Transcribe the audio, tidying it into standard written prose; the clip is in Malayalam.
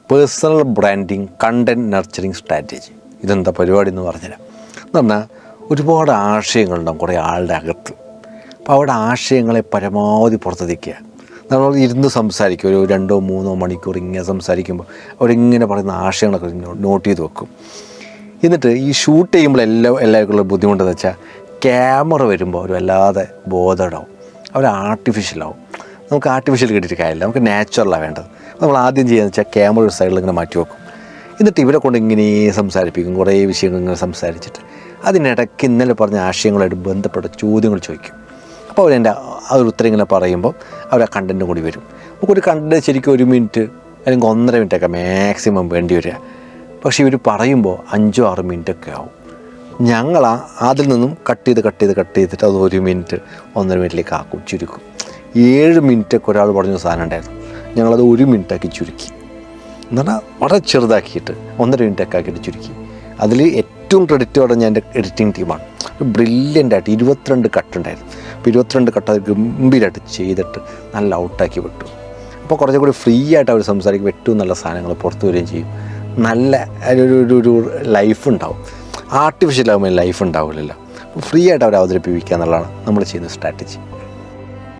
Personal branding content nurturing strategy. ഇതെന്താ പരിപാടി എന്ന് പറഞ്ഞുതരാം. എന്ന് പറഞ്ഞാൽ ഒരുപാട് ആശയങ്ങളുണ്ടാകും കുറേ ആളുടെ അകത്ത്. അപ്പോൾ അവിടെ ആശയങ്ങളെ പരമാവധി പുറത്തെത്തിക്കുക. നമ്മൾ ഇരുന്ന് സംസാരിക്കും, ഒരു 2-3 മണിക്കൂർ ഇങ്ങനെ സംസാരിക്കുമ്പോൾ അവരിങ്ങനെ പറയുന്ന ആശയങ്ങളൊക്കെ നോട്ട് ചെയ്ത് വെക്കും. എന്നിട്ട് ഈ ഷൂട്ട് ചെയ്യുമ്പോൾ എല്ലാവർക്കുള്ള ബുദ്ധിമുട്ടെന്ന് വെച്ചാൽ ക്യാമറ വരുമ്പോൾ അവർ വല്ലാതെ ബോധേഡാവും, അവർ ആർട്ടിഫിഷ്യലാവും. നമുക്ക് ആർട്ടിഫിഷ്യൽ കിട്ടിയിട്ട് കാര്യമില്ല, നമുക്ക് നാച്ചുറലാണ് വേണ്ടത്. നമ്മൾ ആദ്യം ചെയ്യുന്നത് വെച്ചാൽ ക്യാമറ ഒരു സൈഡിൽ ഇങ്ങനെ മാറ്റി വെക്കും. എന്നിട്ട് ഇവരെ കൊണ്ട് ഇങ്ങനെ സംസാരിപ്പിക്കും, കുറേ വിഷയങ്ങൾ ഇങ്ങനെ സംസാരിച്ചിട്ട് അതിനിടയ്ക്ക് ഇന്നലെ പറഞ്ഞ ആശയങ്ങളായിട്ട് ബന്ധപ്പെട്ട ചോദ്യങ്ങൾ ചോദിക്കും. അപ്പോൾ അവരെൻ്റെ ആ ഒരു ഉത്തരം ഇങ്ങനെ പറയുമ്പോൾ അവർ ആ കണ്ടൻറ്റ് കൂടി വരും. നമുക്കൊരു കണ്ടൻറ്റ് ശരിക്കും 1 മിനിറ്റ് അല്ലെങ്കിൽ 1.5 മിനിറ്റൊക്കെ മാക്സിമം വേണ്ടി വരിക. പക്ഷേ ഇവർ പറയുമ്പോൾ 5-6 മിനിറ്റൊക്കെ ആവും. ഞങ്ങൾ അതിൽ നിന്നും കട്ട് ചെയ്തിട്ട് അത് 1 മിനിറ്റ് 1.5 മിനിറ്റിലേക്ക് ആക്കും, ചുരുക്കും. 7 മിനിറ്റൊക്കെ ഒരാൾ പറഞ്ഞ സാധനം ഉണ്ടായിരുന്നു, ഞങ്ങളത് 1 മിനിറ്റാക്കി ചുരുക്കി. എന്ന് പറഞ്ഞാൽ വളരെ ചെറുതാക്കിയിട്ട് 1.5 മിനിറ്റൊക്കെ ആക്കിയിട്ട് ചുരുക്കി. അതിൽ ഏറ്റവും ക്രെഡിറ്റ് പറഞ്ഞ എൻ്റെ എഡിറ്റിംഗ് ടീമാണ്. ബ്രില്യൻ്റായിട്ട് 22 കട്ടുണ്ടായിരുന്നു. അപ്പോൾ 22 കട്ട് അത് ഗംഭീരമായിട്ട് ചെയ്തിട്ട് നല്ല ഔട്ടാക്കി വിട്ടു. അപ്പോൾ കുറച്ചും കൂടി ഫ്രീ ആയിട്ട് അവർ സംസാരിക്കുമ്പോൾ ഏറ്റവും നല്ല സാധനങ്ങൾ പുറത്തു വരികയും ചെയ്യും. നല്ല ഒരു ലൈഫ് ഉണ്ടാവും. ആർട്ടിഫിഷ്യലാകുമ്പോൾ ലൈഫ് ഉണ്ടാവില്ലല്ലോ. ഫ്രീ ആയിട്ട് അവർ അവതരിപ്പിക്കുക എന്നുള്ളതാണ് നമ്മൾ ചെയ്യുന്ന സ്ട്രാറ്റജി.